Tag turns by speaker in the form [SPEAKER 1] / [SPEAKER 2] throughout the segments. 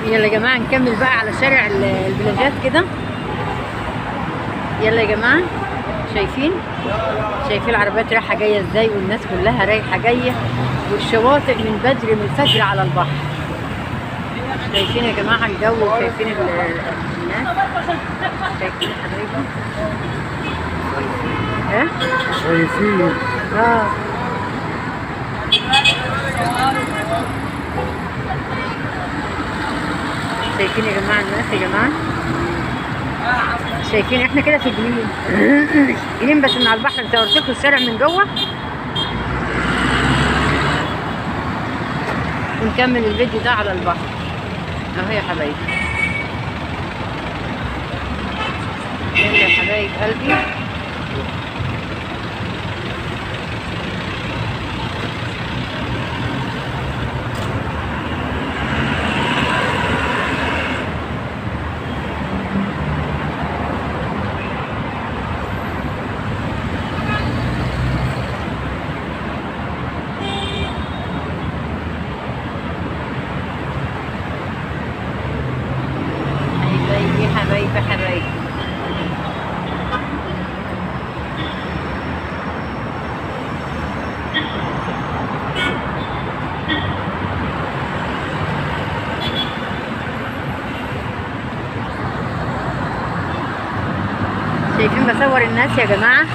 [SPEAKER 1] يلا يا جماعه نكمل بقى على شارع البلاجات كده. يلا يا جماعه، شايفين العربيات رايحه جايه ازاي، والناس كلها رايحه جايه، والشواطئ من بدري من الفجر على البحر. شايفين يا جماعه الجو، وشايفين الناس، شايفين يا حبايبي؟ ايه
[SPEAKER 2] شايفين.
[SPEAKER 1] شايفين يا جماعه الناس يا جماعه، شايفين احنا كده في جنين جنين بس من على البحر. انت وريتكم الشارع من جوه، ونكمل الفيديو ده على البحر اهو يا حبايبي. يلا يا حبايب قلبي، حبايبي. شايفين بصور الناس يا جماعة،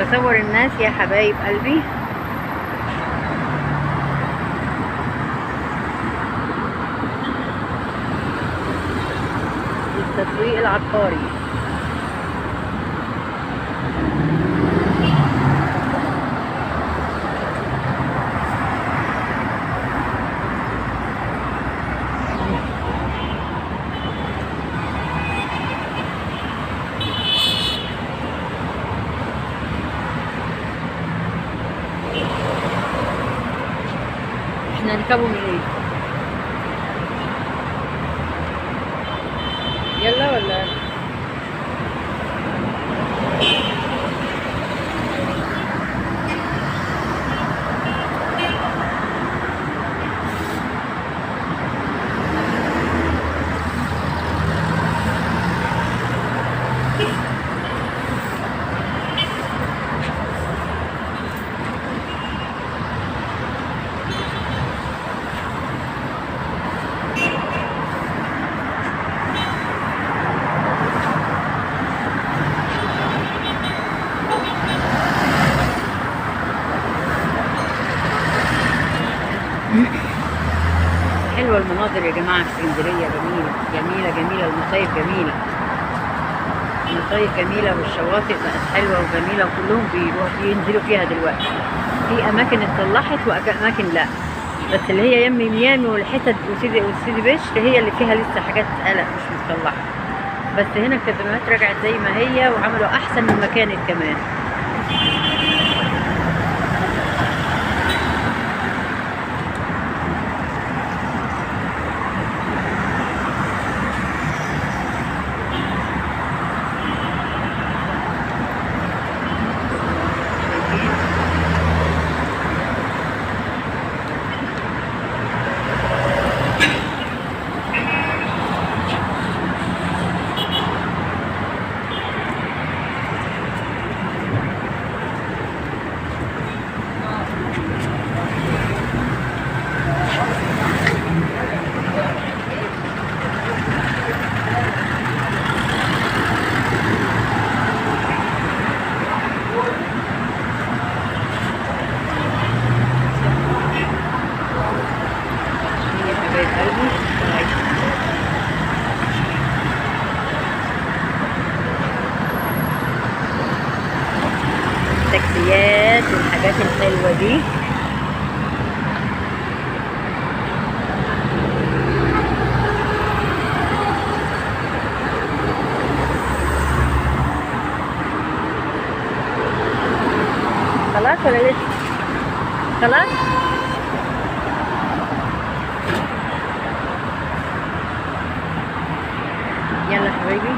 [SPEAKER 1] بصور الناس يا حبايب قلبي. التسويق العقاري. احنا نركبه من ايه؟ يلا ولا حلوة المناظر يا جماعة في اسكندرية، جميلة المصايف جميلة، المصايف جميلة، والشواطئ بقت حلوة وجميلة، وكلهم بينزلوا فيها دلوقتي. في أماكن اتصلحت وأماكن لأ، بس اللي هي يم ميامي والحتت وسيدي بشر هي اللي فيها لسه حاجات قلق مش متصلحة. بس هنا الكازينوهات رجعت زي ما هي، وعملوا أحسن من ما كانت كمان. التاكسيات والحاجات الحلوة دي. خلاص ولا لسه؟ خلاص. يلا حبايبي،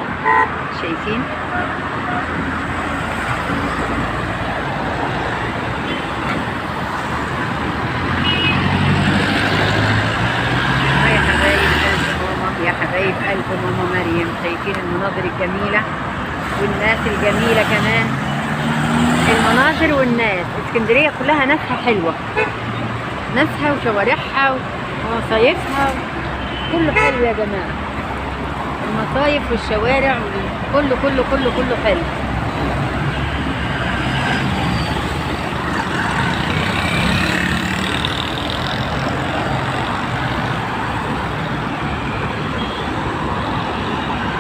[SPEAKER 1] شايفين يا حبايبي حبايب قلب ماما مريم، شايفين المناظر الجميلة والناس الجميلة كمان. المناظر والناس، اسكندرية كلها ناسها حلوة، ناسها وشوارعها ومصايفها كله حلو يا جماعة. المصايف والشوارع كله كله كله كله حلو.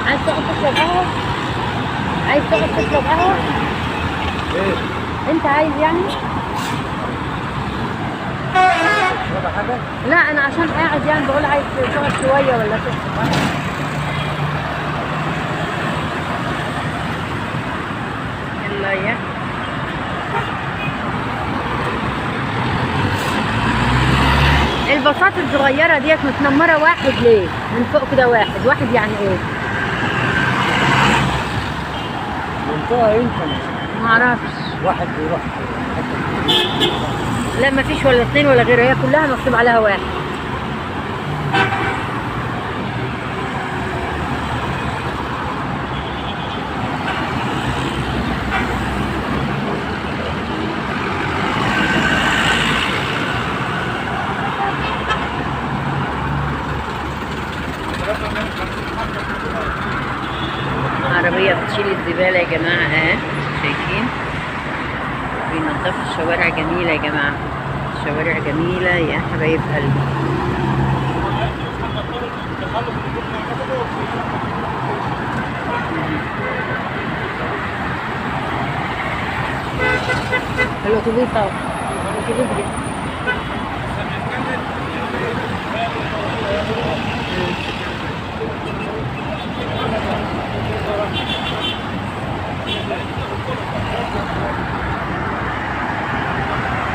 [SPEAKER 1] عايز تقعد تشرب قهوة؟ عايز تقعد تشرب قهوة؟
[SPEAKER 2] ايه؟
[SPEAKER 1] انت عايز يعني؟
[SPEAKER 2] ولا حاجة؟
[SPEAKER 1] لا انا عشان قاعد يعني بقول عايز تقعد شوية ولا تشرب. يلا يا الباصات الصغيرة ديت متنمرة واحد ليه؟ من فوق كده واحد يعني ايه؟
[SPEAKER 2] منطقة يمكن
[SPEAKER 1] معرفش.
[SPEAKER 2] واحد بيروح
[SPEAKER 1] لا مفيش ولا اتنين ولا غيره، هي كلها مكتوب عليها واحد. عربية بتشيل الزبالة يا جماعة اهي، شايفين؟ بينضفوا الشوارع. جميلة يا جماعة، الشوارع جميلة يا حبايب قلبي. الأتوبيس اهو، الأتوبيس جه.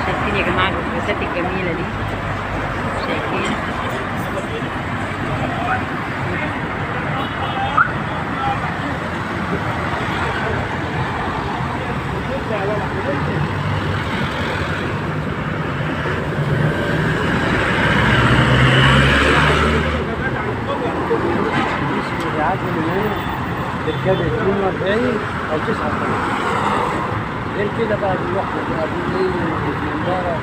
[SPEAKER 1] شايفين يا جماعة الأتوبيسات الجميلة دي؟ شايفين؟
[SPEAKER 2] بيعدي من هنا تركب 42 أو 39. غير كده بقى بيروح بالليل والمنظرة.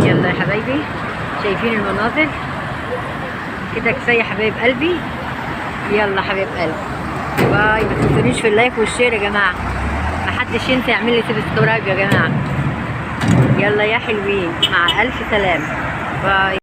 [SPEAKER 1] يلا يا حبايبي، شايفين المناظر كده؟ كفايه يا حبايب قلبي. يلا حبايب قلبي، باي. ما تنسونيش في اللايك والشير يا جماعه، محدش ينسى يعمل لي سبسكرايب يا جماعه. يلا يا حلوين، مع الف سلامه، باي.